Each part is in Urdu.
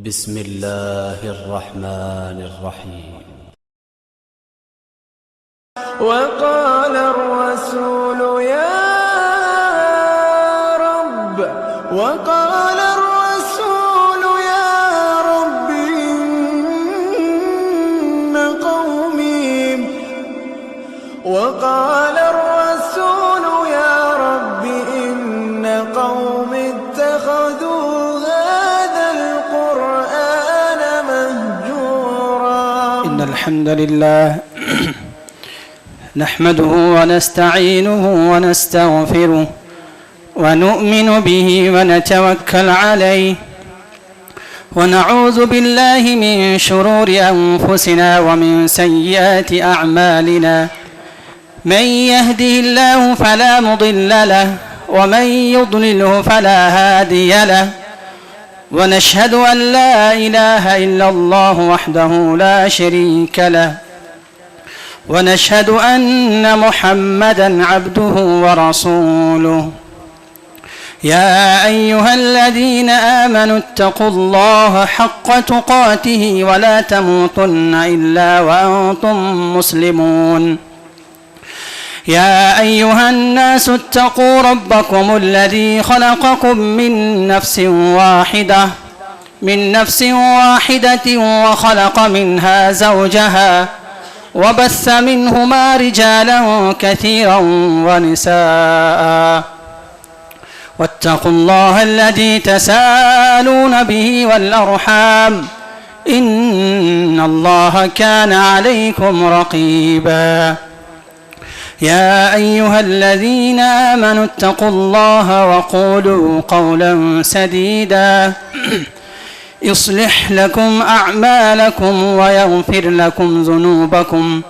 بسم الله الرحمن الرحيم. وقال الرسول يا رب إن قومي اتخذوا هذا القرآن مهجورا. إن الحمد لله نحمده ونستعينه ونستغفره ونؤمن به ونتوكل عليه ونعوذ بالله من شرور أنفسنا ومن سيئات أعمالنا. من يهده الله فلا مضل له ومن يضلله فلا هادي له ونشهد أن لا إله إلا الله وحده لا شريك له ونشهد أن محمدًا عبده ورسوله. يا أيها الذين آمنوا اتقوا الله حق تقاته ولا تموتن إلا وأنتم مسلمون. يا أيها الناس اتقوا ربكم الذي خلقكم من نفس واحدة وخلق منها زوجها وبث منهما رجالا كثيرا ونساء واتقوا الله الذي تساءلون به والأرحام إن الله كان عليكم رقيبا. يا أيها الذين آمنوا اتقوا الله وقولوا قولا سديدا يصلح لكم أعمالكم ويغفر لكم ذنوبكم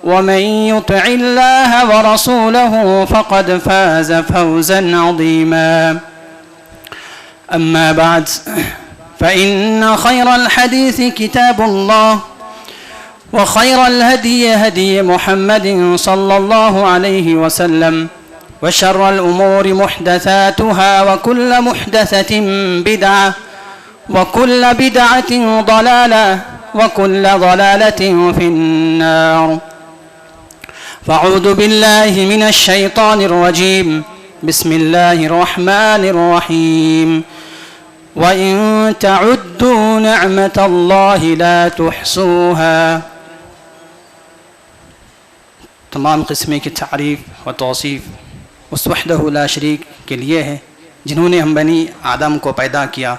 ومن يطع الله ورسوله فقد فاز فوزا عظيما. أما بعد فإن خير الحديث كتاب الله وخير الهدي هدي محمد صلى الله عليه وسلم وشر الأمور محدثاتها وكل محدثة بدعة وكل بدعة ضلالة وكل ضلالة في النار. فأعوذ بالله من الشيطان الرجيم. بسم الله الرحمن الرحيم. وإن تعدوا نعمة الله لا تحصوها. تمام قسم کی تعریف و توصیف اس وحدہ لا شریک کے لیے ہے جنہوں نے ہم بنی آدم کو پیدا کیا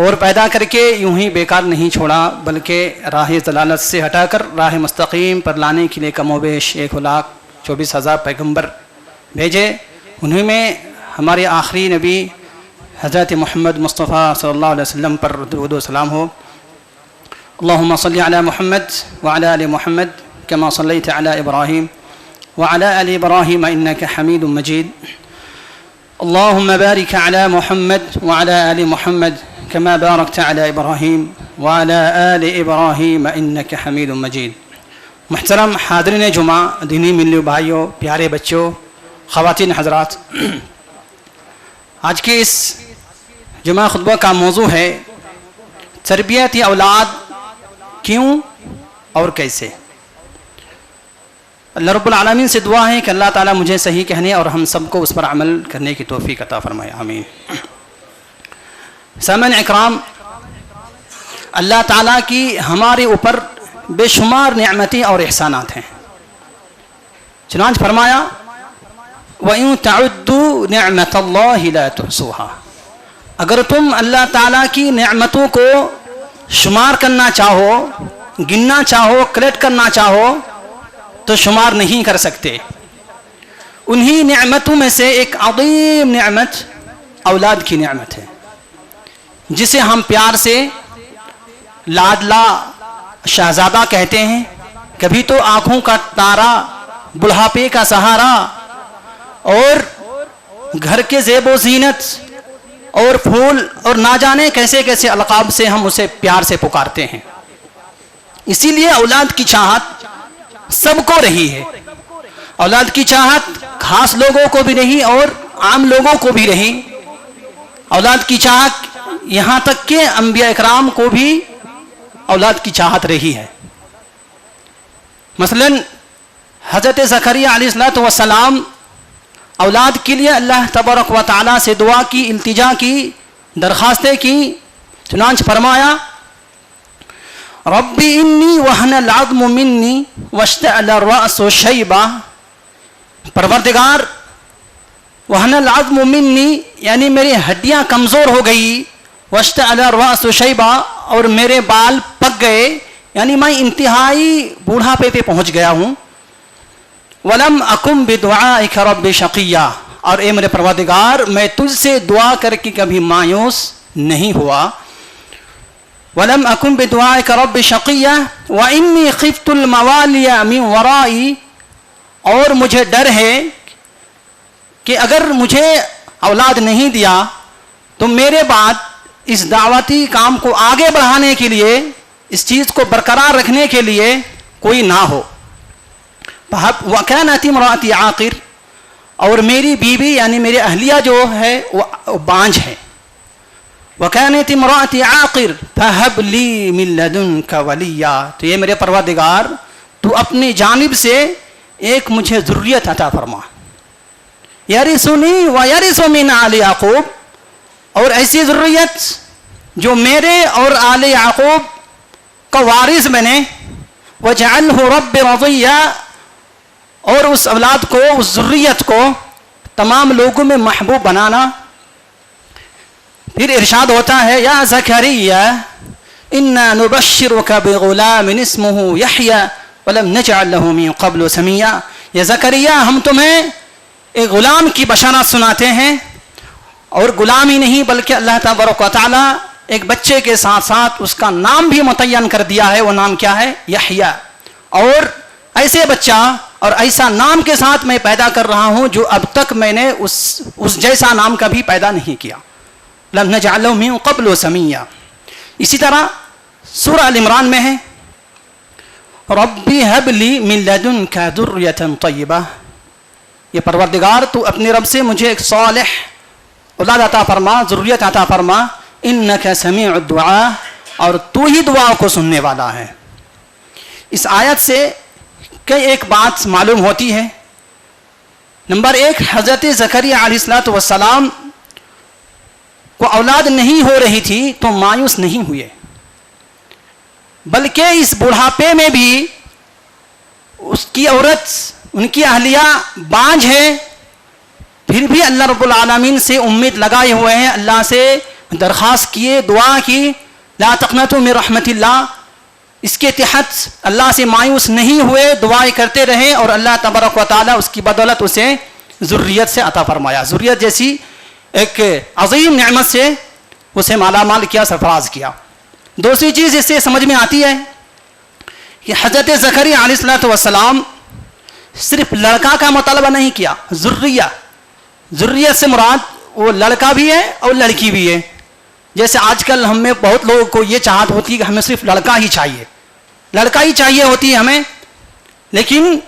اور پیدا کر کے یوں ہی بیکار نہیں چھوڑا بلکہ راہ ضلالت سے ہٹا کر راہ مستقیم پر لانے کے لیے کم و بیش 1,24,000 پیغمبر بھیجے. انہیں میں ہمارے آخری نبی حضرت محمد مصطفیٰ صلی اللہ علیہ وسلم پر درود و سلام ہو. اللہم صلی علی محمد وعلی آل محمد كما صليت على إبراهيم وعلى آل إبراهيم إنك حميد مجيد. اللهم بارك على محمد وعلى آل محمد كما باركت على إبراهيم وعلى آل إبراهيم إنك حميد مجيد. محترم حاضرین جمعہ، دینی ملیو بھائیوں، پیارے بچوں، خواتین حضرات، آج کے اس جمعہ خطبہ کا موضوع ہے تربیت اولاد کیوں اور کیسے. اللہ رب العالمین سے دعا ہے کہ اللہ تعالیٰ مجھے صحیح کہنے اور ہم سب کو اس پر عمل کرنے کی توفیق عطا فرمائے، آمین. سامعین اکرام، اللہ تعالیٰ کی ہمارے اوپر بے شمار نعمتیں اور احسانات ہیں. چنانچہ فرمایا وَإِن تَعُدُّوا نِعْمَةَ اللَّهِ لَا تُحْصُوهَا. اگر تم اللہ تعالیٰ کی نعمتوں کو شمار کرنا چاہو، گننا چاہو، کلیکٹ کرنا چاہو تو شمار نہیں کر سکتے. انہی نعمتوں میں سے ایک عظیم نعمت اولاد کی نعمت ہے، جسے ہم پیار سے لاڈلا شہزادہ کہتے ہیں. کبھی تو آنکھوں کا تارا، بڑھاپے کا سہارا اور گھر کے زیب و زینت اور پھول اور نہ جانے کیسے کیسے القاب سے ہم اسے پیار سے پکارتے ہیں. اسی لیے اولاد کی چاہت سب کو رہی ہے. اولاد کی چاہت خاص لوگوں کو بھی رہی اور عام لوگوں کو بھی رہی. اولاد کی چاہت یہاں تک کہ انبیاء اکرام کو بھی اولاد کی چاہت رہی ہے. مثلا حضرت زکریہ علیہ السلام اولاد کے لیے اللہ تبارک و تعالیٰ سے دعا کی, التجا کی, درخواستیں کی. چنانچہ فرمایا ربی انی وہن العظم منی واشتعل الرأس شیبا, پروردگار وہن العظم منی یعنی میری ہڈیاں کمزور ہو گئی, واشتعل الرأس شیبا اور میرے بال پک گئے, یعنی میں انتہائی بوڑھاپے پہ پہنچ گیا ہوں. ولم اکم بدعائک رب شقیہ, اور اے میرے پروردگار میں تجھ سے دعا کر کے کبھی مایوس نہیں ہوا. ولم اکم بدعائک رب شقیہ وانی خفت الموالی من ورائی, اور مجھے ڈر ہے کہ اگر مجھے اولاد نہیں دیا تو میرے بعد اس دعوتی کام کو آگے بڑھانے کے لیے, اس چیز کو برقرار رکھنے کے لیے کوئی نہ ہو. وَكَانَتِ امْرَأَتِي عَاقِرٌ, اور میری بیوی یعنی میری اہلیہ جو ہے وہ بانجھ ہے. وَكَانَتِ امْرَأَتِي عَاقِرٌ فَهَبْ لِي مِن لَّدُنكَ وَلِيًّا, تو یہ میرے پروردگار تو اپنی جانب سے ایک مجھے ذریت عطا فرما. یرثنی ویرث من آل یعقوب, اور ایسی ذریت جو میرے اور آل یعقوب کا وارث بنے. وجعلہ رب رضیہ, اور اس اولاد کو, اس ذریت کو تمام لوگوں میں محبوب بنانا. پھر ارشاد ہوتا ہے یا زکریا انا نبشرک بغلام اسمہ یحییٰ ولم نجعل له من قبل سمیہ. یا زکریا ہم تمہیں ایک غلام کی بشارت سناتے ہیں, اور غلام ہی نہیں بلکہ اللہ تبارک و تعالیٰ ایک بچے کے ساتھ ساتھ اس کا نام بھی متعین کر دیا ہے. وہ نام کیا ہے؟ یحییٰ. اور ایسے بچہ اور ایسا نام کے ساتھ میں پیدا کر رہا ہوں جو اب تک میں نے اس جیسا نام کبھی پیدا نہیں کیا. لم نجعل له من قبل سمیہ. اسی طرح سورہ ال عمران میں ہے ربی هب لی من لدنک ذریۃ طیبہ, یہ پروردگار تو اپنے رب سے مجھے ایک صالح اولاد عطا فرما, ذریت عطا فرما. انک سمیع الدعاء, اور تو ہی دعا کو سننے والا ہے. اس آیت سے کئی ایک بات معلوم ہوتی ہے. نمبر ایک, حضرت زکریا علیہ السلام کو اولاد نہیں ہو رہی تھی تو مایوس نہیں ہوئے, بلکہ اس بڑھاپے میں بھی اس کی عورت, ان کی اہلیہ بانجھ ہے, پھر بھی اللہ رب العالمین سے امید لگائے ہوئے ہیں, اللہ سے درخواست کیے, دعا کی لا تقنطوا من رحمت اللہ. اس کے تحت اللہ سے مایوس نہیں ہوئے, دعائیں کرتے رہے, اور اللہ تبارک و تعالیٰ اس کی بدولت اسے ذریت سے عطا فرمایا. ذریت جیسی ایک عظیم نعمت سے اسے مالا مال کیا, سرفراز کیا. دوسری چیز اس سے سمجھ میں آتی ہے کہ حضرت زکریا علیہ السلام صرف لڑکا کا مطالبہ نہیں کیا, ذریت سے مراد وہ لڑکا بھی ہے اور لڑکی بھی ہے. جیسے آج کل ہم میں بہت لوگوں کو یہ چاہت ہوتی ہے کہ ہمیں صرف لڑکا ہی چاہیے ہوتی ہے ہمیں, لیکن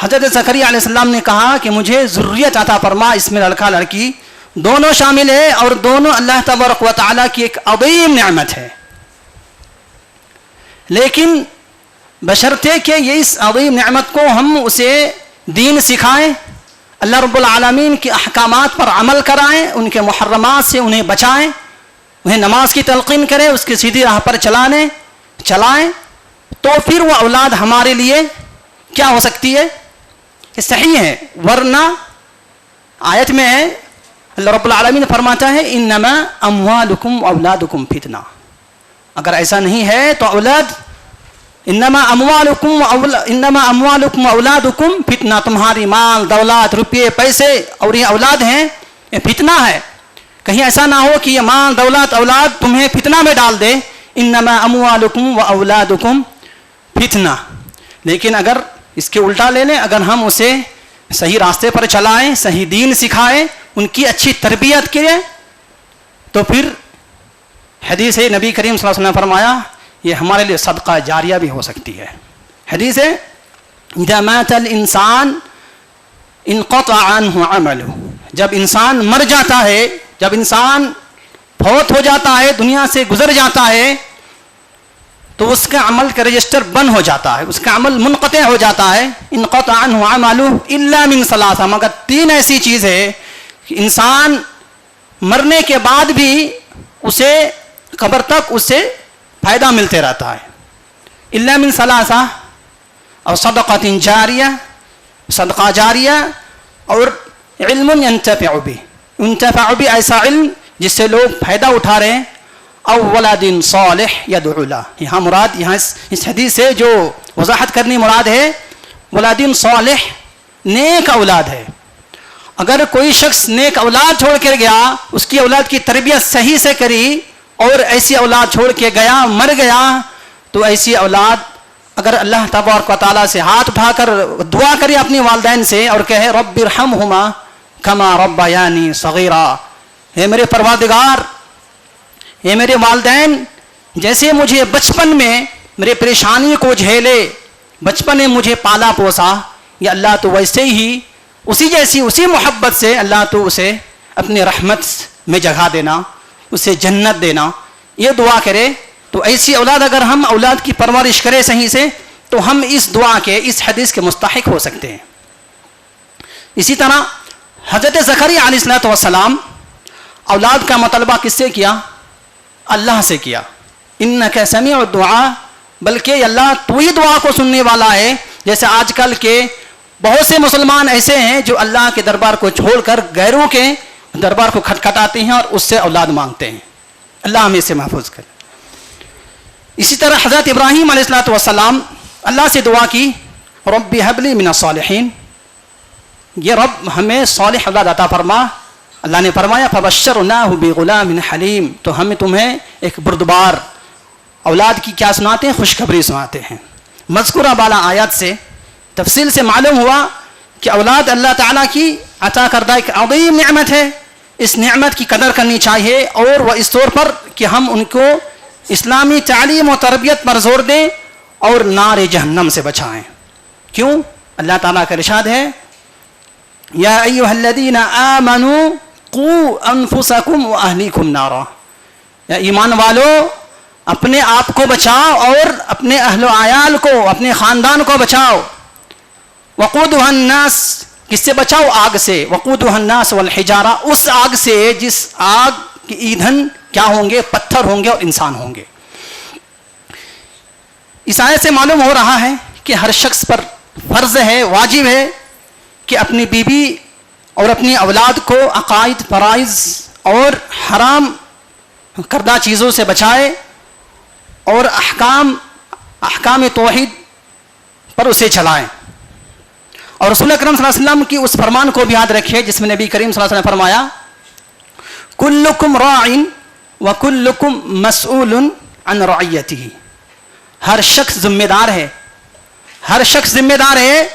حضرت زکریا علیہ السلام نے کہا کہ مجھے ذریت عطا فرما, اس میں لڑکا لڑکی دونوں شامل ہے, اور دونوں اللہ تبارک و تعالیٰ کی ایک عظیم نعمت ہے. لیکن بشرطے کہ یہ اس عظیم نعمت کو ہم اسے دین سکھائیں, اللہ رب العالمین کے احکامات پر عمل کرائیں, ان کے محرمات سے انہیں بچائیں, انہیں نماز کی تلقین کریں, اس کی سیدھی راہ پر چلائیں, تو پھر وہ اولاد ہمارے لیے کیا ہو سکتی ہے؟ یہ صحیح ہے. ورنہ آیت میں ہے اللہ رب العالمین فرماتا ہے انما اموالکم اولادکم فتنہ. اگر ایسا نہیں ہے تو اولاد, انما اموالکم اولادکم فتنہ, تمہاری مال دولت روپے پیسے اور یہ اولاد ہیں, یہ فتنہ ہے. کہیں ایسا نہ ہو کہ یہ مال دولت اولاد تمہیں فتنہ میں ڈال دے. انما اموالکم و اولادکم فتنہ. لیکن اگر اس کے الٹا لے لیں, اگر ہم اسے صحیح راستے پر چلائیں, صحیح دین سکھائیں, ان کی اچھی تربیت کریں, تو پھر حدیث ہے نبی کریم صلی اللہ علیہ وسلم نے فرمایا یہ ہمارے لیے صدقہ جاریہ بھی ہو سکتی ہے. حدیث ہے اذا مات الانسان انقطع عنہ عملہ, جب انسان مر جاتا ہے, جب انسان فوت ہو جاتا ہے, دنیا سے گزر جاتا ہے, تو اس کا عمل کا رجسٹر بند ہو جاتا ہے, اس کا عمل منقطع ہو جاتا ہے. انقطع عنہ عملہ الا من ثلاثہ, مگر 3 ایسی چیز ہے کہ انسان مرنے کے بعد بھی اسے قبر تک اس سے فائدہ ملتے رہتا ہے. الا من ثلاثہ, اور صدقۃ جاریہ, صدقہ جاریہ, اور علم ينتفع به, ينتفع به ایسا علم جس سے لوگ فائدہ اٹھا رہے ہیں. او ولد صالح يدعو له, یہاں مراد, یہاں اس حدیث سے جو وضاحت کرنی مراد ہے ولد صالح, نیک اولاد ہے. اگر کوئی شخص نیک اولاد چھوڑ کر گیا, اس کی اولاد کی تربیت صحیح سے کری, اور ایسی اولاد چھوڑ کے گیا, مر گیا, تو ایسی اولاد اگر اللہ تبارک و تعالیٰ سے ہاتھ اٹھا کر دعا کرے اپنے والدین سے اور کہے رب ارحمہما کما ربیانی صغیرا, اے میرے پروردگار, اے میرے والدین, جیسے مجھے بچپن میں میرے پریشانی کو جھیلے, بچپن میں مجھے پالا پوسا, یا اللہ تو ویسے ہی اسی جیسی, اسی محبت سے اللہ تو اسے اپنی رحمت میں جگہ دینا, اسے جنت دینا, یہ دعا کرے. تو ایسی اولاد اگر ہم اولاد کی پرورش کرے صحیح سے, تو ہم اس دعا کے, اس حدیث کے مستحق ہو سکتے ہیں. اسی طرح حضرت زکریا علیہ السلام اولاد کا مطالبہ کس سے کیا؟ اللہ سے کیا. انک سمیع الدعاء, بلکہ اللہ تو ہی دعا کو سننے والا ہے. جیسے آج کل کے بہت سے مسلمان ایسے ہیں جو اللہ کے دربار کو چھوڑ کر غیروں کے دربار کو کھٹکھٹاتے ہیں اور اس سے اولاد مانگتے ہیں. اللہ ہمیں اسے محفوظ کرے. اسی طرح حضرت ابراہیم علیہ السلام اللہ سے دعا کی رب هب لي من الصالحین, یہ رب ہمیں صالح اولاد عطا فرما. اللہ نے فرمایا فبشرناہ بغلام حلیم, تو ہمیں تمہیں ایک بردبار اولاد کی کیا سناتے ہیں؟ خوشخبری سناتے ہیں. مذکورہ بالا آیات سے تفصیل سے معلوم ہوا کہ اولاد اللہ تعالیٰ کی عطا کردہ ایک عظیم نعمت ہے. اس نعمت کی قدر کرنی چاہیے, اور وہ اس طور پر کہ ہم ان کو اسلامی تعلیم و تربیت پر زور دیں اور نار جہنم سے بچائیں. کیوں؟ اللہ تعالیٰ کا ارشاد ہے یا ایھا الذین آمنوا قوا انفسکم واہلیکم نارا, یا ایمان والو اپنے آپ کو بچاؤ اور اپنے اہل و عیال کو, اپنے خاندان کو بچاؤ. وقودها الناس, کس سے بچاؤ؟ آگ سے. وقودها الناس والحجارہ, اس آگ سے جس آگ کی ایندھن کیا ہوں گے؟ پتھر ہوں گے اور انسان ہوں گے. اس آیت سے معلوم ہو رہا ہے کہ ہر شخص پر فرض ہے, واجب ہے کہ اپنی بیوی اور اپنی اولاد کو عقائد, فرائض اور حرام کردہ چیزوں سے بچائے, اور احکام توحید پر اسے چلائیں. اور رسول اکرم صلی اللہ علیہ وسلم کی اس فرمان کو بھی یاد رکھے جس میں نبی کریم صلی اللہ علیہ وسلم نے فرمایا کلکم راع وکلکم مسئول عن رعیتہ, ہر شخص ذمہ دار ہے, ہر شخص ذمہ دار ہے,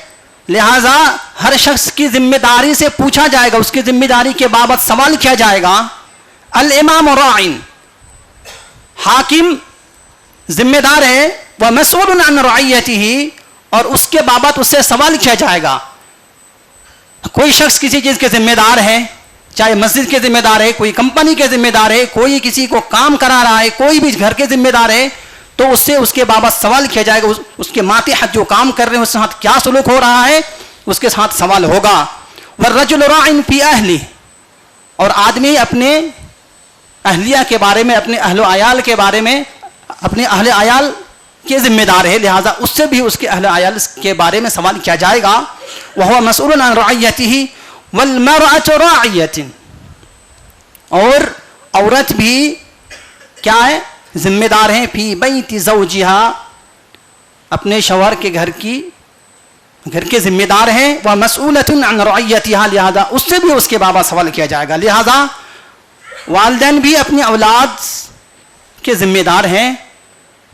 لہذا ہر شخص کی ذمہ داری سے پوچھا جائے گا, اس کی ذمہ داری کے بابت سوال کیا جائے گا. الامام راع, حاکم ذمہ دار ہے, ومسئول عن رعیتہ, اور اس کے بابت اس سے سوال کیا جائے گا. کوئی شخص کسی چیز کے ذمہ دار ہے, چاہے مسجد کے ذمہ دار ہے, کوئی کمپنی کے ذمہ دار ہے, کوئی کسی کو کام کرا رہا ہے, کوئی بھی گھر کے ذمہ دار ہے, تو اس سے اس کے بابت سوال کیا جائے گا. اس کے ماتحت جو کام کر رہے ہیں اس کے ساتھ کیا سلوک ہو رہا ہے, اس کے ساتھ سوال ہوگا. والرجل راع فی اہلہ, اور آدمی اپنے اہلیہ کے بارے میں, اپنے اہل و عیال کے بارے میں, اپنے اہل عیال کے ذمہ دار ہے, لہذا اس سے بھی اس کے اہل عیال کے بارے میں سوال کیا جائے گا. وہو مسئول عن رعیتہ والمرأة راعیۃ, اور عورت بھی کیا ہے؟ ذمہ دار ہیں. فی بیت زوجہا, اپنے شوہر کے گھر کے ذمہ دار ہیں. ومسئولۃ عن رعیتہا, لہذا اس سے بھی اس کے بابت سوال کیا جائے گا. لہذا والدین بھی اپنی اولاد کے ذمہ دار ہیں,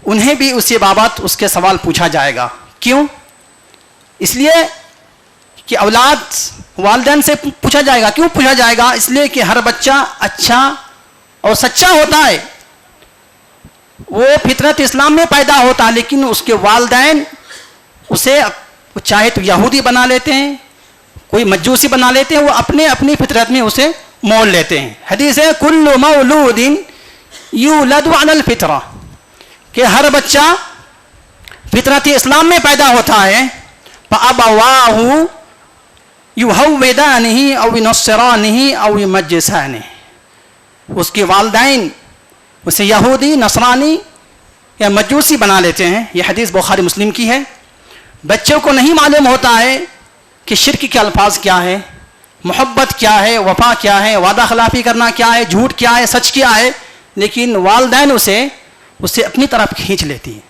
انہیں بھی اسی بابت اس کے سوال پوچھا جائے گا. کیوں؟ اس لیے کہ اولاد والدین سے پوچھا جائے گا. کیوں پوچھا جائے گا؟ اس لیے کہ ہر بچہ اچھا اور سچا ہوتا ہے, وہ فطرت اسلام میں پیدا ہوتا ہے, لیکن اس کے والدین اسے چاہے تو یہودی بنا لیتے ہیں, کوئی مجوسی بنا لیتے ہیں, وہ اپنی فطرت میں اسے مول لیتے ہیں. حدیث ہے کل مولود یولد علی الفطرہ کہ ہر بچہ فطرت اسلام میں پیدا ہوتا ہے. فابواہ یہودانہ او ینصرانہ او یمجسانہ، اس کے والدین اسے یہودی، نصرانی یا مجوسی بنا لیتے ہیں. یہ حدیث بخاری مسلم کی ہے. بچوں کو نہیں معلوم ہوتا ہے کہ شرک کے الفاظ کیا ہے، محبت کیا ہے، وفا کیا ہے، وعدہ خلافی کرنا کیا ہے، جھوٹ کیا ہے، سچ کیا ہے، لیکن والدین اسے اپنی طرف کھینچ لیتی ہیں.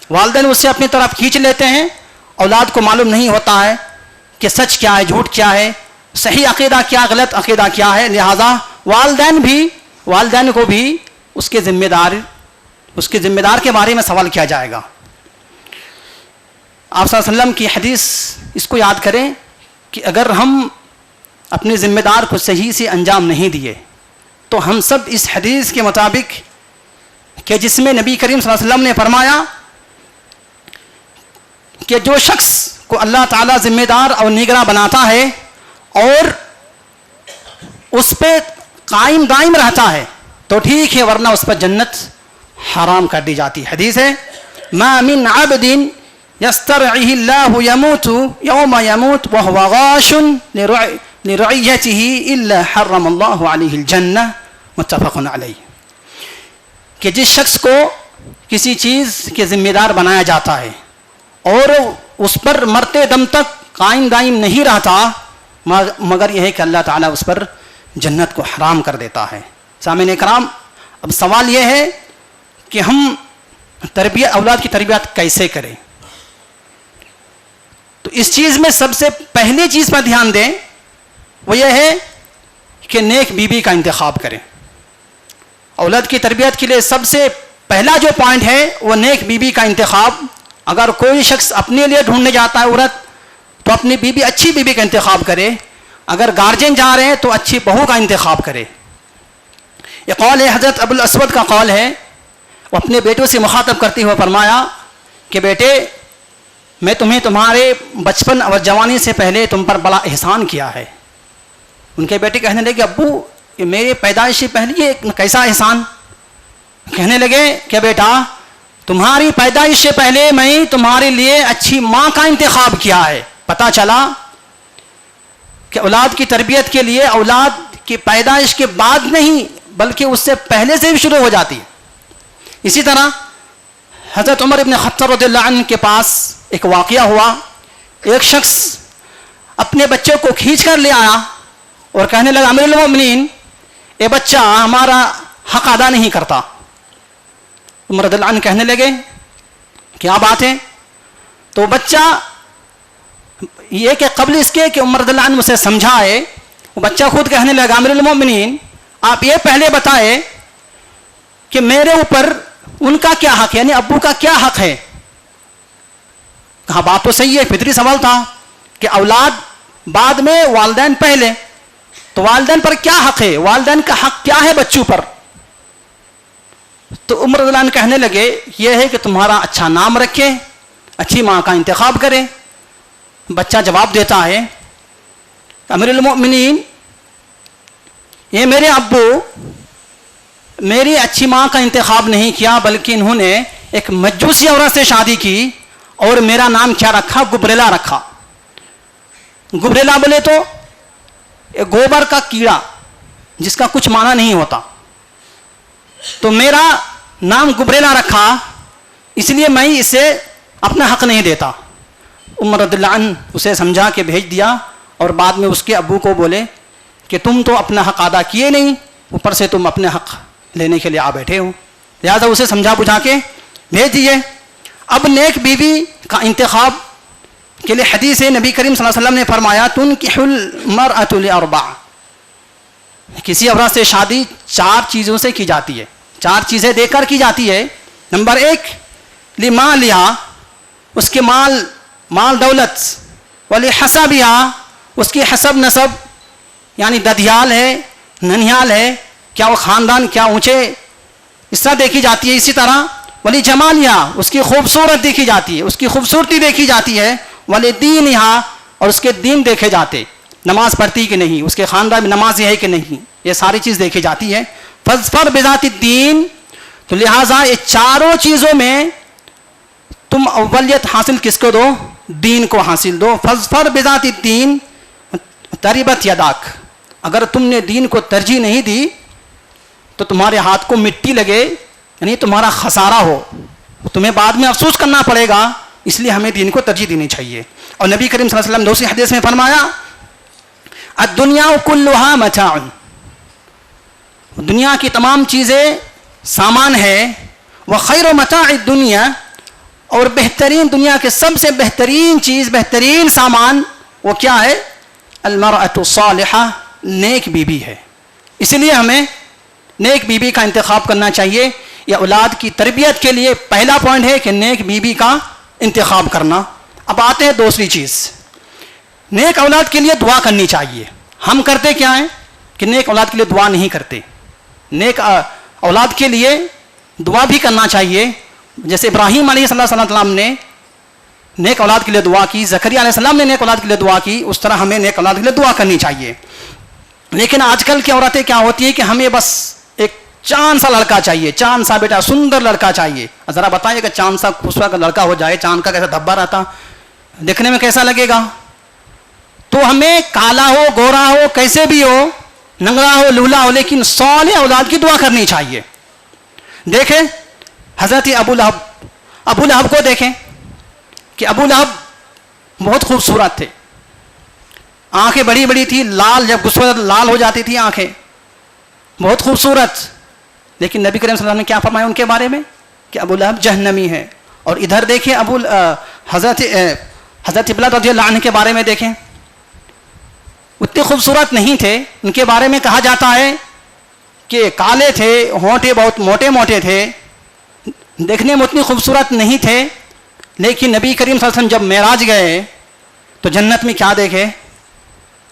والدین اسے اپنی طرف کھینچ لیتے ہیں. اولاد کو معلوم نہیں ہوتا ہے کہ سچ کیا ہے، جھوٹ کیا ہے، صحیح عقیدہ کیا، غلط عقیدہ کیا ہے. لہذا والدین کو بھی اس کے ذمہ دار کے بارے میں سوال کیا جائے گا. آپ صلی اللہ علیہ وسلم کی حدیث اس کو یاد کریں کہ اگر ہم اپنے ذمہ دار کو صحیح سے انجام نہیں دیے تو ہم سب اس حدیث کے مطابق کہ جس میں نبی کریم صلی اللہ علیہ وسلم نے فرمایا کہ جو شخص کو اللہ تعالیٰ ذمہ دار اور نگراں بناتا ہے اور اس پہ قائم دائم رہتا ہے تو ٹھیک ہے، ورنہ اس پر جنت حرام کر دی جاتی. حدیث ہے ما من عبد یسترعیہ اللہ یموت یوم یموت وہو غاش لرعیتہ الا حرم اللہ علیہ الجنہ، متفق علیہ. کہ جس شخص کو کسی چیز کے ذمہ دار بنایا جاتا ہے اور اس پر مرتے دم تک قائم دائم نہیں رہتا مگر یہ ہے کہ اللہ تعالیٰ اس پر جنت کو حرام کر دیتا ہے. سامعین کرام، اب سوال یہ ہے کہ ہم اولاد کی تربیت کیسے کریں؟ تو اس چیز میں سب سے پہلی چیز پر دھیان دیں وہ یہ ہے کہ نیک بیوی کا انتخاب کریں. اولاد کی تربیت کے لیے سب سے پہلا جو پوائنٹ ہے وہ نیک بیوی کا انتخاب. اگر کوئی شخص اپنے لیے ڈھونڈنے جاتا ہے عورت تو اپنی بیوی، اچھی بیوی کا انتخاب کرے. اگر گارجین جا رہے ہیں تو اچھی بہو کا انتخاب کرے. یہ قول ہے حضرت ابو الاسود کا قول ہے. وہ اپنے بیٹوں سے مخاطب کرتے ہوئے فرمایا کہ بیٹے، میں تمہیں تمہارے بچپن اور جوانی سے پہلے تم پر بڑا احسان کیا ہے. ان کے بیٹے کہنے لگے ابو یہ میرے پیدائش سے پہلے یہ کیسا احسان؟ کہنے لگے کہ بیٹا تمہاری پیدائش سے پہلے میں تمہارے لیے اچھی ماں کا انتخاب کیا ہے. پتہ چلا کہ اولاد کی تربیت کے لیے اولاد کی پیدائش کے بعد نہیں بلکہ اس سے پہلے سے بھی شروع ہو جاتی ہے. اسی طرح حضرت عمر ابن خطاب رضی اللہ عنہ کے پاس ایک واقعہ ہوا. ایک شخص اپنے بچے کو کھینچ کر لے آیا اور کہنے لگا امیر المومنین یہ بچہ ہمارا حق ادا نہیں کرتا. عمر رضی اللہ عنہ کہنے لگے کیا بات ہے؟ تو بچہ یہ کہ قبل اس کے کہ عمر رضی اللہ عنہ اسے سمجھائے، وہ بچہ خود کہنے لگا امیر المومنین آپ یہ پہلے بتائے کہ میرے اوپر ان کا کیا حق ہے، یعنی ابو کا کیا حق ہے؟ کہا بات تو صحیح ہے، فطری سوال تھا کہ اولاد بعد میں والدین پہلے، تو والدین پر کیا حق ہے، والدین کا حق کیا ہے بچوں پر؟ تو عمر رضی اللہ عنہ کہنے لگے یہ ہے کہ تمہارا اچھا نام رکھے، اچھی ماں کا انتخاب کرے. بچہ جواب دیتا ہے امیر المؤمنین یہ میرے ابو میری اچھی ماں کا انتخاب نہیں کیا بلکہ انہوں نے ایک مجوسی عورت سے شادی کی اور میرا نام کیا رکھا؟ گبریلا رکھا. گبریلا بولے تو گوبر کا کیڑا جس کا کچھ معنی نہیں ہوتا، تو میرا نام گبریلا رکھا، اس لیے میں اسے اپنا حق نہیں دیتا. عمر رضی اللہ عنہ اسے سمجھا کے بھیج دیا اور بعد میں اس کے ابو کو بولے کہ تم تو اپنا حق ادا کیے نہیں، اوپر سے تم اپنے حق لینے کے لیے آ بیٹھے ہو، لہذا اسے سمجھا بجھا کے بھیج دیے. اب نیک بیوی کا انتخاب کے لیے حدیث ہے نبی کریم صلی اللہ علیہ وسلم نے فرمایا تنکح المرأة لأربع، کسی عورت سے شادی 4 چیزوں سے کی جاتی ہے، 4 چیزیں دے کر کی جاتی ہے. نمبر 1 لمالها، اس کے مال دولت، ولحسبها، اس کی حسب نسب یعنی ددھیال ہے ننھیال ہے، کیا وہ خاندان کیا اونچے، اس طرح دیکھی جاتی ہے. اسی طرح ولجمالها، اس کی خوبصورت دیکھی جاتی ہے، اس کی خوبصورتی دیکھی جاتی ہے. ولدینها، اور اس کے دین دیکھے جاتے. نماز پڑھتی کہ نہیں, اس کے خاندان میں نمازی ہے کہ نہیں, یہ ساری چیز دیکھی جاتی ہے. فاظفر بذات الدین, تو لہٰذا یہ چاروں چیزوں میں تم اولیت حاصل کس کو دو؟ دین کو حاصل دو. فاظفر بذات الدین تربت یداک, اگر تم نے دین کو ترجیح نہیں دی تو تمہارے ہاتھ کو مٹی لگے, یعنی تمہارا خسارہ ہو, تمہیں بعد میں افسوس کرنا پڑے گا. اس لیے ہمیں دین کو ترجیح دینی چاہیے. اور نبی کریم صلی اللہ علیہ وسلم دوسری حدیث میں فرمایا الدنیا کلھا متاع, دنیا کی تمام چیزیں سامان ہے. وخیر متاع الدنیا, اور بہترین دنیا کے سب سے بہترین چیز, بہترین سامان وہ کیا ہے؟ المرأۃ الصالحہ, نیک بیوی ہے. اسی لیے ہمیں نیک بیوی کا انتخاب کرنا چاہیے. یہ اولاد کی تربیت کے لیے پہلا پوائنٹ ہے کہ نیک بیوی کا انتخاب کرنا. اب آتے ہیں دوسری چیز, نیک اولاد کے لیے دعا کرنی چاہیے. ہم کرتے کیا ہیں کہ نیک اولاد کے لیے دعا نہیں کرتے. نیک اولاد کے لیے دعا بھی کرنا چاہیے. جیسے ابراہیم علیہ السلام نے نیک اولاد کے لیے دعا کی, زکریا علیہ السلام نے نیک اولاد کے لیے دعا کی, اس طرح ہمیں نیک اولاد کے لیے دعا کرنی چاہیے. لیکن آج کل کی عورتیں کیا ہوتی ہیں کہ ہمیں بس ایک چاند سا لڑکا چاہیے, چاند سا بیٹا, سندر لڑکا چاہیے. ذرا بتائیے کہ چاند سا خوبصورت لڑکا ہو جائے, چاند کا کیسا دھبا رہتا, دیکھنے میں کیسا لگے گا؟ تو ہمیں کالا ہو, گورا ہو, کیسے بھی ہو, ننگڑا ہو, لولا ہو, لیکن صالح اولاد کی دعا کرنی چاہیے. دیکھیں حضرت ابو لہب کو دیکھیں کہ ابو لہب بہت خوبصورت تھے, آنکھیں بڑی بڑی تھی, لال, جب غصے لال ہو جاتی تھی آنکھیں, بہت خوبصورت. لیکن نبی کریم صلی اللہ علیہ وسلم نے کیا فرمایا ان کے بارے میں کہ ابو لہب جہنمی ہے. اور ادھر دیکھیں حضرت بلال رضی اللہ عنہ کے بارے میں دیکھیں, اتنے خوبصورت نہیں تھے. ان کے بارے میں کہا جاتا ہے کہ کالے تھے, ہونٹے بہت موٹے موٹے تھے, دیکھنے میں اتنی خوبصورت نہیں تھے. لیکن نبی کریم صلی اللہ علیہ وسلم جب معراج گئے تو جنت میں کیا دیکھے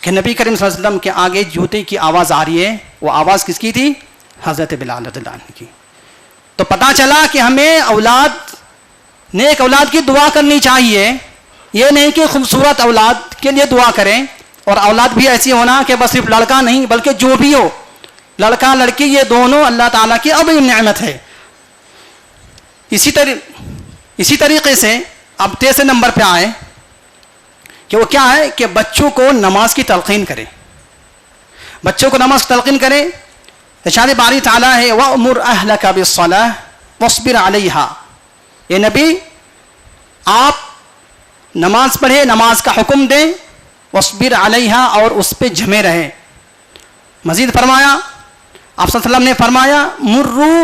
کہ نبی کریم صلی اللہ علیہ وسلم کے آگے جوتے کی آواز آ رہی ہے. وہ آواز کس کی تھی؟ حضرت بلال رضی اللہ عنہ کی. تو پتہ چلا کہ ہمیں نیک اولاد کی دعا کرنی چاہیے. یہ نہیں کہ خوبصورت اولاد کے لیے دعا کریں, اور اولاد بھی ایسی ہونا کہ بس صرف لڑکا نہیں بلکہ جو بھی ہو, لڑکا لڑکی یہ دونوں اللہ تعالیٰ کی عظیم نعمت ہے. اسی طریقے سے اب تیسرے نمبر پہ آئے کہ وہ کیا ہے کہ بچوں کو نماز کی تلقین کرے. بچوں کو نماز کی تلقین کرے. ارشاد باری تعالیٰ ہے وَأْمُرْ أَهْلَكَ بِالصَّلَاةِ وَاصْبِرْ عَلَيْهَا, یہ نبی آپ نماز پڑھے, نماز کا حکم دیں, وَاصْبِرْ عَلَيْهَا, اور اس پہ جمے رہے. مزید فرمایا, آپ صلی اللہ علیہ وسلم نے فرمایا مُرُّوا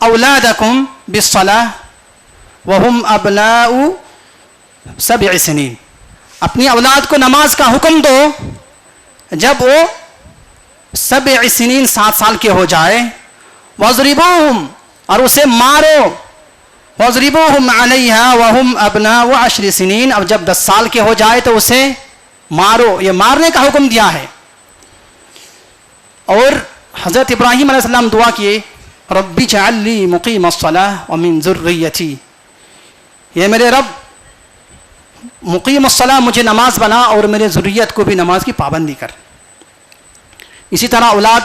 أَوْلَادَكُمْ بِالصَّلَاةِ وَهُمْ أَبْنَاءُ 7 سنين, اپنی اولاد کو نماز کا حکم دو جب وہ 7 سنین 7 سال کے ہو جائے. وَاضْرِبُوهُمْ, اور اسے مارو. وَاضْرِبُوهُمْ عَلَيْهَا وَهُمْ أَبْنَاءُ 10 سنين, اب جب 10 سال کے ہو جائے تو اسے مارو. یہ مارنے کا حکم دیا ہے. اور حضرت ابراہیم علیہ السلام دعا کیے رَبِّ اجْعَل لِّي مُقِيمَ الصَّلَاةِ وَمِن ذُرِّيَّتِي, یہ میرے رب مقیم الصلاۃ, مجھے نماز بنا اور میرے ذریت کو بھی نماز کی پابندی کر. اسی طرح اولاد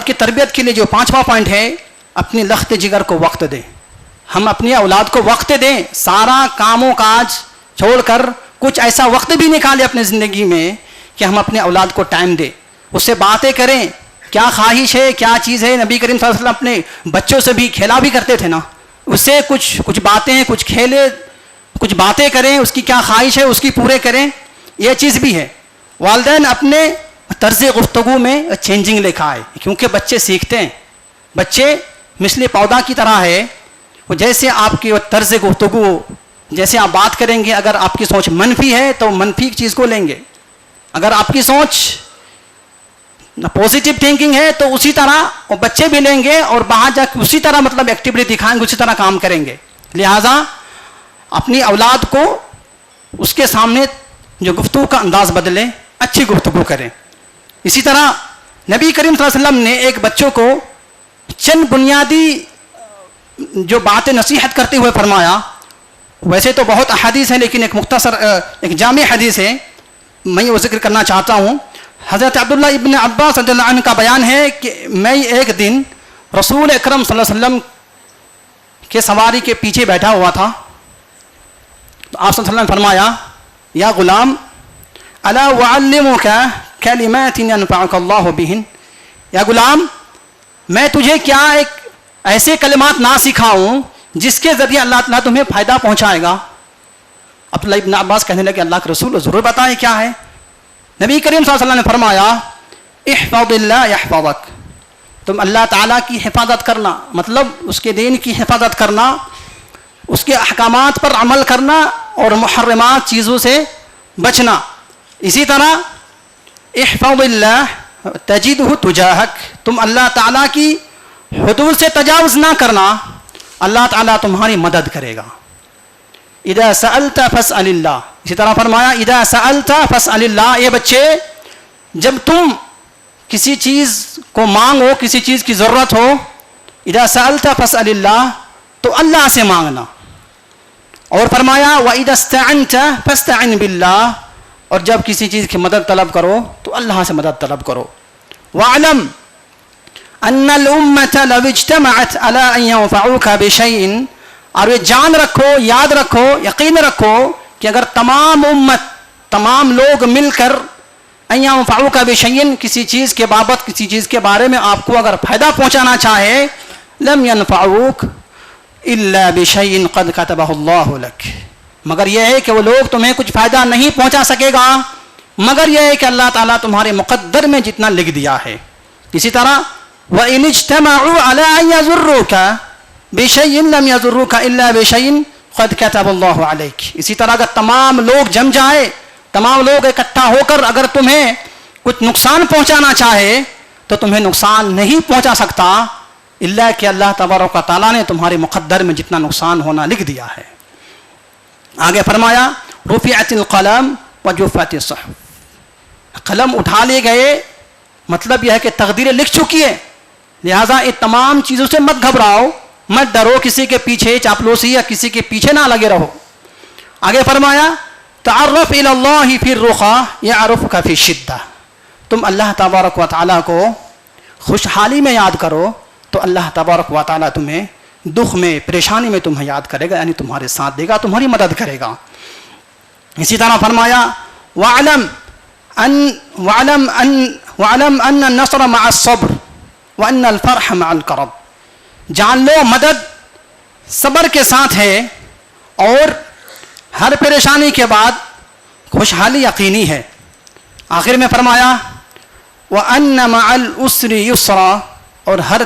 کی تربیت کے لیے جو 5واں پوائنٹ ہے, اپنی لخت جگر کو وقت دیں. ہم اپنی اولاد کو وقت دیں, سارا کاموں کاج چھوڑ کر کچھ ایسا وقت بھی نکالیں اپنے زندگی میں کہ ہم اپنے اولاد کو ٹائم دیں, اس سے باتیں کریں, کیا خواہش ہے, کیا چیز ہے. نبی کریم صلی اللہ علیہ وسلم اپنے بچوں سے بھی کھیلا بھی کرتے تھے نا, اس سے کچھ باتیں, کچھ کھیلے, کچھ باتیں کریں, اس کی کیا خواہش ہے اس کی پورے کریں. یہ چیز بھی ہے. والدین اپنے طرز گفتگو میں چینجنگ لے کے آئے, کیونکہ بچے سیکھتے ہیں. بچے مثل پودا کی طرح ہے, وہ جیسے آپ کی طرز گفتگو, جیسے آپ بات کریں گے, اگر آپ کی سوچ منفی ہے تو منفی چیز کو لیں گے, اگر آپ کی سوچ پازیٹیو تھنکنگ ہے تو اسی طرح وہ بچے بھی لیں گے, اور باہر جا کے اسی طرح مطلب ایکٹیویٹی دکھائیں گے, اسی طرح کام کریں گے. لہٰذا اپنی اولاد کو اس کے سامنے جو گفتگو کا انداز بدلیں, اچھی گفتگو کریں. اسی طرح نبی کریم صلی اللہ علیہ وسلم نے ایک بچوں کو چند بنیادی جو باتیں نصیحت کرتے ہوئے فرمایا. ویسے تو بہت احادیث ہیں لیکن ایک مختصر ایک جامع حدیث ہے. میں وہ ذکر کرنا چاہتا ہوں. حضرت عبداللہ ابن عباس رضی اللہ عنہ کا بیان ہے کہ میں ایک دن رسول اکرم صلی اللہ علیہ وسلم کے سواری کے پیچھے بیٹھا ہوا تھا. تو آپ صلی اللہ علیہ وسلم نے فرمایا یا غلام الا اعلمک کلمات ينفعک اللہ بہن، یا غلام میں تجھے کیا ایک ایسے کلمات نہ سکھاؤں جس کے ذریعے اللہ تعالیٰ تمہیں فائدہ پہنچائے گا. عبداللہ ابن عباس کہنے لگے اللہ کے رسول ضرور بتائیں کیا ہے. نبی کریم صلی اللہ علیہ وسلم نے فرمایا احفظ اللہ یحفظک، تم اللہ تعالیٰ کی حفاظت کرنا، مطلب اس کے دین کی حفاظت کرنا، اس کے احکامات پر عمل کرنا اور محرمات چیزوں سے بچنا. اسی طرح احفظ اللہ تجدہ تجاہک، تم اللہ تعالیٰ کی حدود سے تجاوز نہ کرنا، اللہ تعالیٰ تمہاری مدد کرے گا. اذا سألت فاسأل اللہ، اسی طرح فرمایا اذا سألت فاسأل اللہ، یہ بچے جب تم کسی چیز کو مانگو، کسی چیز کی ضرورت ہو، اذا سألت فاسأل اللہ، تو اللہ سے مانگنا. اور فرمایا وَإِذَا اسْتَعَنْتَ فَاسْتَعِنْ بِاللَّهِ، اور جب کسی چیز کی مدد طلب کرو تو اللہ سے مدد طلب کرو. وَاعْلَمْ أَنَّ الْأُمَّةَ لَوْ اجْتَمَعَتْ عَلَىٰ أَن يَنفَعُوكَ بِشَيْءٍ، اور یہ جان رکھو، یاد رکھو، یقین رکھو کہ اگر تمام امت، تمام لوگ مل کر ان ينفعوك بشيء، کسی چیز کے بابت، کسی چیز کے بارے میں آپ کو اگر فائدہ پہنچانا چاہے، لم ينفعوك الا بشيء قد كتبه الله لك، مگر یہ ہے کہ وہ لوگ تمہیں کچھ فائدہ نہیں پہنچا سکے گا مگر یہ ہے کہ اللہ تعالیٰ تمہارے مقدر میں جتنا لکھ دیا ہے. اسی طرح وَإِنِ اجْتَمَعُوا عَلَىٰ أَن يَضُرُّوكَ بِشَيْءٍ لَمْ يَضُرُّوكَ إِلَّا بِشَيْءٍ قَدْ كَتَبَ اللَّهُ عَلَيْكَ. اسی طرح اگر تمام لوگ جم جائے، تمام لوگ اکٹھا ہو کر اگر تمہیں کچھ نقصان پہنچانا چاہے تو تمہیں نقصان نہیں پہنچا سکتا الا کہ اللہ تبارک و تعالیٰ نے تمہارے مقدر میں جتنا نقصان ہونا لکھ دیا ہے. آگے فرمایا رفعت القلم وجفت الصحف، قلم اٹھا لیے گئے، مطلب یہ ہے کہ تقدیریں لکھ چکی ہے، لہٰذا ان تمام چیزوں سے مت گھبراؤ، مت ڈرو، کسی کے پیچھے چاپلوسی یا کسی کے پیچھے نہ لگے رہو. آگے فرمایا تعرف الی اللہ فی الرخاء یعرفک فی الشدہ، تم اللہ تبارک و تعالیٰ کو خوشحالی میں یاد کرو تو اللہ تبارک و تعالیٰ تمہیں دکھ میں، پریشانی میں تمہیں یاد کرے گا، یعنی تمہارے ساتھ دے گا، تمہاری مدد کرے گا. اسی طرح فرمایا وَاعْلَمْ أَنَّ النَّصْرَ مَعَ الصَّبْرِ وَأَنَّ الْفَرْحَ مَعَ الْكَرْبِ، جان لو مدد صبر کے ساتھ ہے اور ہر پریشانی کے بعد خوشحالی یقینی ہے. آخر میں فرمایا وَأَنَّ مَعَ الْعُسْرِ يُسْرًا، اور ہر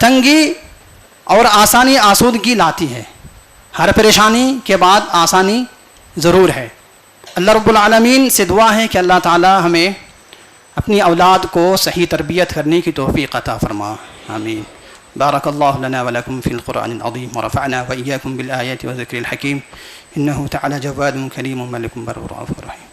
تنگی اور آسانی آسودگی لاتی ہے، ہر پریشانی کے بعد آسانی ضرور ہے. اللہ رب العالمین سے دعا ہے کہ اللہ تعالی ہمیں اپنی اولاد کو صحیح تربیت کرنے کی توفیق عطا فرما، آمین. بارک اللہ لنا ولکم فی القرآن العظیم ورفعنا وإیاکم بالآیات والذکر الحکیم، انہ تعالی جواد کریم ملک بر رؤوف رحیم.